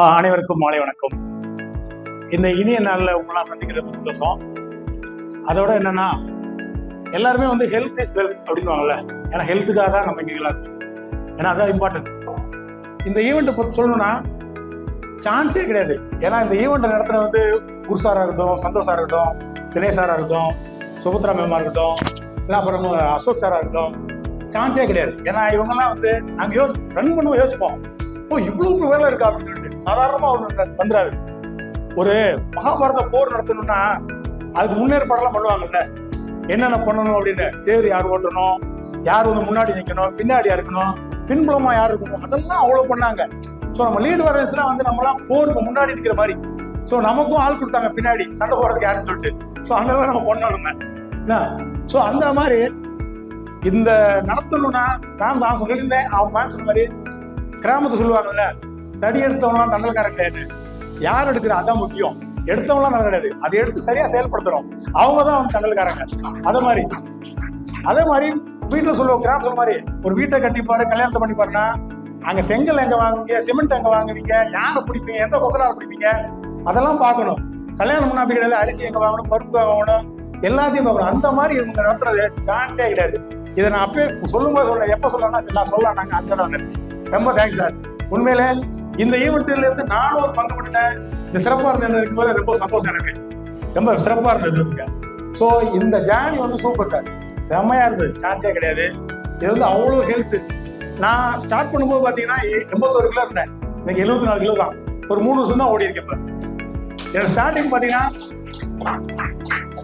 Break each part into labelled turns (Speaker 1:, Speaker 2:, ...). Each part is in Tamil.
Speaker 1: அனைவருக்கும் மாலை வணக்கம். இந்த இனிய நாளில் உங்களெல்லாம் சந்திக்கிறது சந்தோஷம். அதோட என்னன்னா, எல்லாருமே வந்து ஹெல்த் இஸ் வெல்த் அப்படின்வாங்கல்ல. ஏன்னா ஹெல்த்துக்காக தான் நம்ம இங்கே எல்லாருக்கும், ஏன்னா அதான் இம்பார்ட்டன்ட். இந்த ஈவெண்ட்டை பற்றி சொல்லணும்னா சான்ஸே கிடையாது. ஏன்னா இந்த ஈவெண்ட்டை நடத்துகிற வந்து குரு சாராக இருக்கட்டும், சந்தோஷ் சாராக இருக்கட்டும், தினேஷ் சாராக இருக்கட்டும், சுபத்ரா மேமா இருக்கட்டும், இல்லை அப்புறம் அசோக் சாராக இருக்கட்டும், சான்ஸே கிடையாது. ஏன்னா இவங்கெல்லாம் வந்து நாங்கள் ரன் பண்ணுவோம், யோசிப்போம், இவ்வளவு வேலை இருக்கா அப்படின்னு சொல்லிட்டு. சாதாரணமா ஒண்ணு வந்துடாது. ஒரு மகாபாரத போர் நடத்தணும்னா அதுக்கு முன்னேற்பாடெல்லாம் பண்ணுவாங்கல்ல, என்னென்ன பண்ணணும் அப்படின்னு. தேர் யார் ஓட்டணும், யார் வந்து முன்னாடி நிற்கணும், பின்னாடியா இருக்கணும், பின்புலமா யார் இருக்கணும், அதெல்லாம் அவ்வளவு பண்ணாங்க. ஸோ நம்ம லீடு வரதுன்னா வந்து நம்மளாம் போருக்கு முன்னாடி நிற்கிற மாதிரி. ஸோ நமக்கும் ஆள் கொடுத்தாங்க பின்னாடி சண்டை போடுறதுக்கு யாருன்னு சொல்லிட்டு. ஸோ அதெல்லாம் நம்ம பண்ணணுங்க. ஸோ அந்த மாதிரி இந்த நடத்தணும்னா நான் சொல்லியிருந்தேன். அவன் மேம் சொன்ன மாதிரி கிராமத்தை சொல்லுவாங்கல்ல, தடி எடுத்தவங்களாம் தண்டல்காரன் கிடையாது, யார் எடுக்கிற அதான் முக்கியம். எடுத்தவங்களாம் தண்டல் கிடையாது, அதை எடுத்து சரியா செயல்படுத்துறோம், அவங்க தான் வந்து தண்டல்காரங்க. அதே மாதிரி வீட்டுல சொல்லுவோம், கிராமம் சொல்ல மாதிரி ஒரு வீட்டை கட்டிப்பாரு, கல்யாணத்தை பண்ணிப்பாருன்னா அங்க செங்கல் எங்க வாங்குவீங்க, சிமெண்ட் எங்க வாங்குவீங்க, யாரை பிடிப்பீங்க, எந்த கொத்தனாரை பிடிப்பீங்க, அதெல்லாம் பார்க்கணும். கல்யாணம் பண்ண அப்படி கிடையாது, அரிசி எங்க வாங்கணும், பருப்பு வாங்கணும், எல்லாத்தையும் பார்க்கணும். அந்த மாதிரி இவங்க நடத்துறது சான்ஸே கிடையாது. இதை நான் அப்பயே சொல்லும் போது சொல்ல, எப்ப சொல்லணும்னா நான் சொல்லலாம், நாங்க அந்த ரொம்ப தேங்க்ஸ் சார். உண்மையிலே இந்த ஈவெண்ட்ல இருந்து நானும் ஒரு பங்கு பண்ணிட்டேன். இந்த சிறப்பா இருந்தது இருக்கும்போது ரொம்ப சந்தோஷம், எனக்கு ரொம்ப சிறப்பா இருந்தது. ஸோ இந்த ஜேர்னி வந்து சூப்பர் சார், செம்மையா இருந்தது, சான்ஸே கிடையாது. இது வந்து அவ்வளோ ஹெல்த். நான் ஸ்டார்ட் பண்ணும்போது பார்த்தீங்கன்னா 81 கிலோ இருந்தேன், இன்னைக்கு 74 கிலோ தான். ஒரு 3 வருஷம் தான் ஓடி இருக்கேன். இப்போ என்னோட ஸ்டார்டிங் பார்த்தீங்கன்னா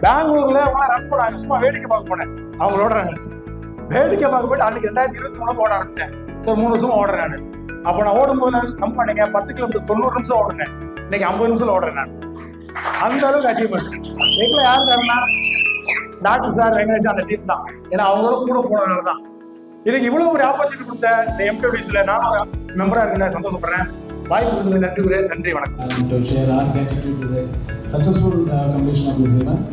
Speaker 1: பெங்களூர்ல அவங்களாம் ரன் போனாங்க, சும்மா வேடிக்கை பார்க்க போனேன். அவங்க ஓடுறாங்க, வேடிக்கை பார்க்க போயிட்டு அன்னைக்கு 2023 ஓட ஆரம்பிச்சேன். சார் 3 வருஷமா ஓடுறேன் நான். அப்போ நான் ஓடும்போது நம்ம நினைக்க 10 கிலோமீட்டர் 90 நிமிஷம் ஓடுறேன், இன்னைக்கு 50 நிமிஷம் ஓடுறேன் நான். அந்த அளவுக்கு அச்சீவ்மெண்ட். எங்களை யார் தரனா, டாக்டர் சார், வெங்கடேஷ், அந்த டீம் தான். ஏன்னா அவங்களோட கூட போனதுனால தான் எனக்கு இவ்வளவு ஒரு ஆப்பர்ச்சுனிட்டி கொடுத்த இந்த MWDCல நானும் மெம்பரா இருக்கேன், சந்தோஷப்படுறேன். வாய்ப்பு கொடுத்தது நன்றி, வணக்கம்.
Speaker 2: To share our gratitude to the successful completion of this event.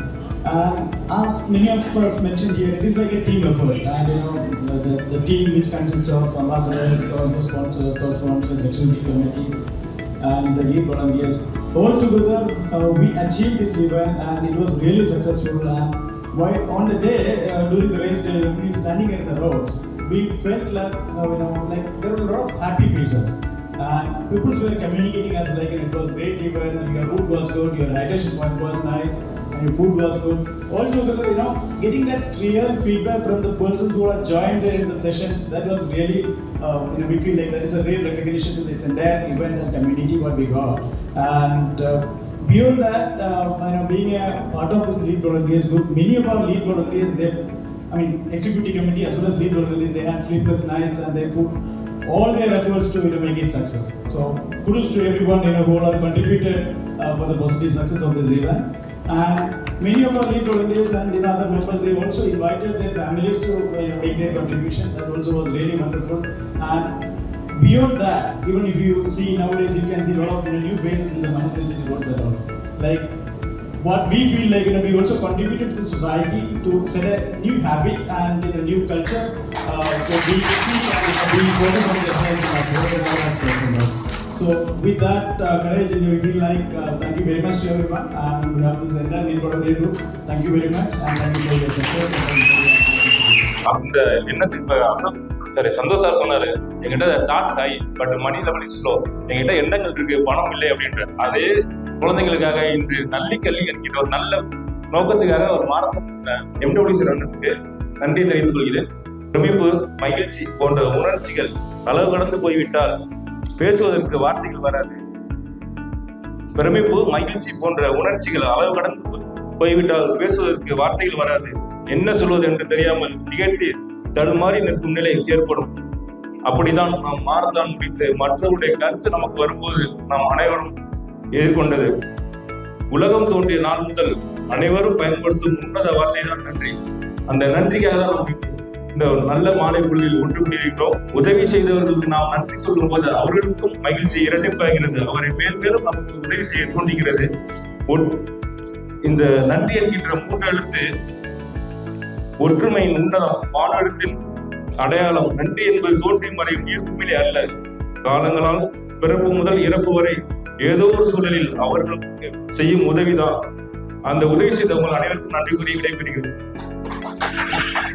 Speaker 2: As many of us mentioned here, it is like a team effort, and you know the team which consists of ambassadors, sponsors, co-sponsors, executive committees, and the lead volunteers. All together, we achieved this event, and it was really successful. And while on the day during the race day, we were standing in the roads, we felt like like there were a lot of happy faces. People were communicating us like it was great event, your route was good, your ridership point was nice, and your food was good. All together, getting that real feedback from the persons who are joined there in the sessions, that was really, we feel like that is a real recognition to this entire event and community what we got. And beyond that, being a part of this lead volunteers group, many of our lead volunteers, executive committee as well as lead volunteers, they had sleepless nights and they put all their efforts to make it success. So kudos to everyone who all contributed for the positive success of this event. And many of our lead volunteers and other members, they also invited their families to make their contribution. That also was really wonderful. And beyond that, even if you see nowadays, you can see a lot of new faces in the Mahendra City roads at all. Like what we feel like, we also contributed to the society to set a new habit and a new culture to be focused on the health. So with that courage, we feel like thank you very much to everyone, and we have this entire lead volunteer group. Thank you very much, and thank you for your support.
Speaker 3: அந்த எண்ணத்துக்கு சரி, சந்தோஷ் சார் சொன்னாரு, எங்கிட்ட டாட் ஹை but money level is slow. எங்கிட்ட எண்ணங்கள் இருக்கு, பணம் இல்லை அப்படின்ற அதே குழந்தைகளுக்காக இன்று நல்லிக்கல்வி என்கிற ஒரு நல்ல நோக்கத்துக்காக ஒரு மாரத்தான் MWDC ரன்னர்ஸ்க்கு நன்றி தெரிவித்துக் கொள்கிறேன். பிரமிப்பு, மகிழ்ச்சி போன்ற உணர்ச்சிகள் அளவு கடந்து போய்விட்டால் பேசுவதற்கு வார்த்தைகள் வராது. பிரமிப்பு, மகிழ்ச்சி போன்ற உணர்ச்சிகள் அளவு கடந்து போய்விட்டால் பேசுவதற்கு வார்த்தைகள் வராது. என்ன சொல்வது என்று தெரியாமல் திகைத்து தடுமாறி நிற்கும் நிலை ஏற்படும். அப்படிதான் நாம் மாரத்தான் முடித்து மற்றவருடைய கருத்து நமக்கு வரும்போது நாம் அனைவரும் எதிர்கொண்டது. உலகம் தோன்றிய நாள் முதல் அனைவரும் பயன்படுத்தும் உன்னத வார்த்தை தான் நன்றி. அந்த நன்றிக்காக தான் நாம் இந்த நல்ல மாலை பொழுதில் ஒன்று கூடியிருக்கிறோம். உதவி செய்தவர்களுக்கு நாம் நன்றி சொல்லும் போது அவர்களுக்கும் மகிழ்ச்சி இரட்டிப்பாகிறது. அவரை மேலும் நமக்கு உதவி செய்ய தோன்றுகிறது. இந்த நன்றி என்கின்ற 3 எழுத்து ஒற்றுமையின் உன்னதம், வானெழுத்தின் அடையாளம். நன்றி என்பது தோன்றி மறையும் ஈர்ப்புமிலே அல்ல, காலங்களால் பிறப்பு முதல் இறப்பு வரை ஏதோ ஒரு சூழலில் அவர்களுக்கு செய்யும் உதவிதான். அந்த உதவி செய்த உங்கள் அனைவருக்கும் நன்றி கூறி விடைபெறுகிறேன்.